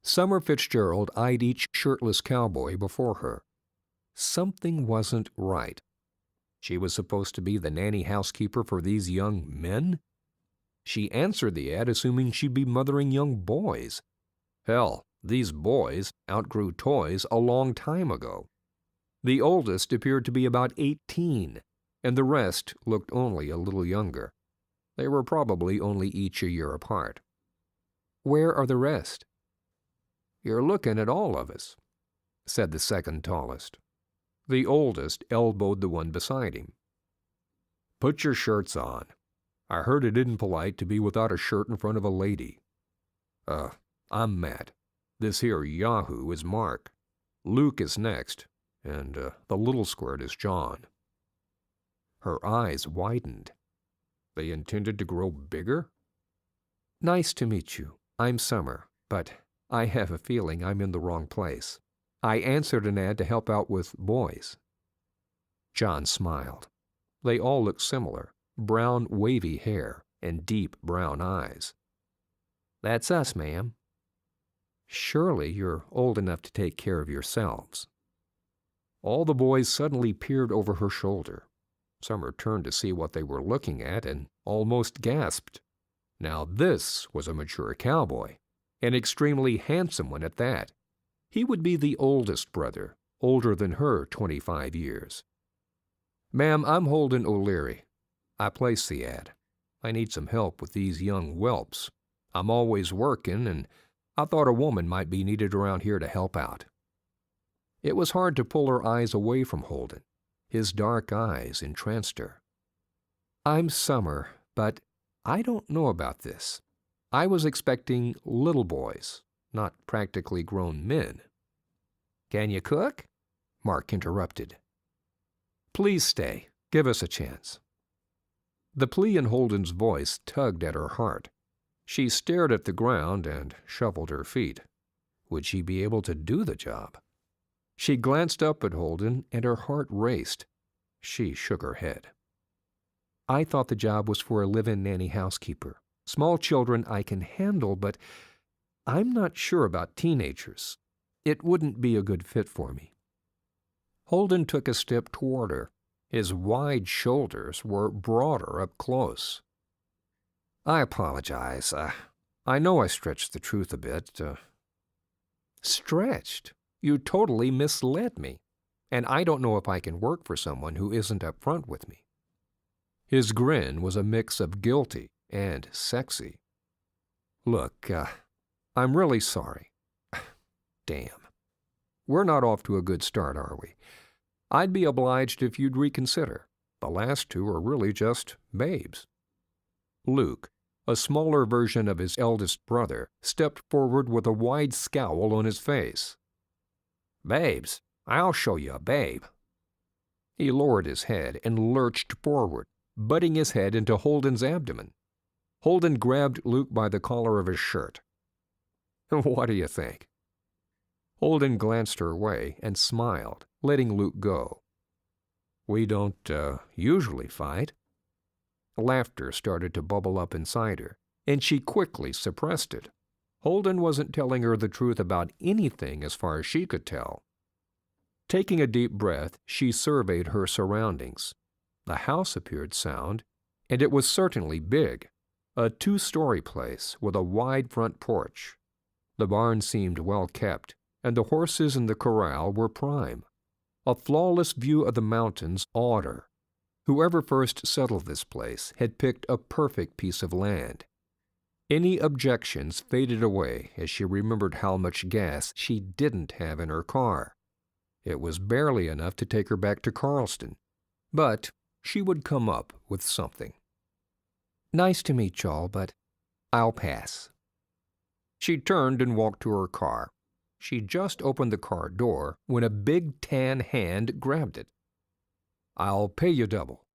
Summer Fitzgerald eyed each shirtless cowboy before her. Something wasn't right. She was supposed to be the nanny housekeeper for these young men? She answered the ad assuming she'd be mothering young boys. Hell, these boys outgrew toys a long time ago. The oldest appeared to be about 18, and the rest looked only a little younger. They were probably only each a year apart. "Where are the rest?" "You're looking at all of us," said the second tallest. The oldest elbowed the one beside him. "Put your shirts on. I heard it isn't polite to be without a shirt in front of a lady. I'm Matt. This here Yahoo is Mark. Luke is next, and the little squirt is John." Her eyes widened. They intended to grow bigger? "Nice to meet you. I'm Summer, but I have a feeling I'm in the wrong place. I answered an ad to help out with boys." John smiled. They all looked similar, brown wavy hair and deep brown eyes. "That's us, ma'am." "Surely you're old enough to take care of yourselves." All the boys suddenly peered over her shoulder. Summer turned to see what they were looking at and almost gasped. Now this was a mature cowboy, an extremely handsome one at that. He would be the oldest brother, older than her 25 years. "Ma'am, I'm Holden O'Leary. I placed the ad. I need some help with these young whelps. I'm always working, and I thought a woman might be needed around here to help out." It was hard to pull her eyes away from Holden. His dark eyes entranced her. "I'm Summer, but I don't know about this. I was expecting little boys, not practically grown men." "Can you cook?" Mark interrupted. "Please stay. Give us a chance." The plea in Holden's voice tugged at her heart. She stared at the ground and shuffled her feet. Would she be able to do the job? She glanced up at Holden, and her heart raced. She shook her head. "I thought the job was for a live-in nanny housekeeper. Small children I can handle, but I'm not sure about teenagers. It wouldn't be a good fit for me." Holden took a step toward her. His wide shoulders were broader up close. "I apologize. I know I stretched the truth a bit." "Stretched? You totally misled me, and I don't know if I can work for someone who isn't up front with me." His grin was a mix of guilty and sexy. "Look, I'm really sorry. Damn. We're not off to a good start, are we? I'd be obliged if you'd reconsider. The last two are really just babes." Luke, a smaller version of his eldest brother, stepped forward with a wide scowl on his face. "Babes? I'll show you a babe." He lowered his head and lurched forward, butting his head into Holden's abdomen. Holden grabbed Luke by the collar of his shirt. "What do you think?" Holden glanced her way and smiled, letting Luke go. "We don't usually fight." Laughter started to bubble up inside her, and she quickly suppressed it. Holden wasn't telling her the truth about anything as far as she could tell. Taking a deep breath, she surveyed her surroundings. The house appeared sound, and it was certainly big. A 2-story place with a wide front porch. The barn seemed well kept, and the horses in the corral were prime. A flawless view of the mountains awed her. Whoever first settled this place had picked a perfect piece of land. Any objections faded away as she remembered how much gas she didn't have in her car. It was barely enough to take her back to Carlston, but she would come up with something. "Nice to meet y'all, but I'll pass." She turned and walked to her car. She just opened the car door when a big tan hand grabbed it. "I'll pay you double.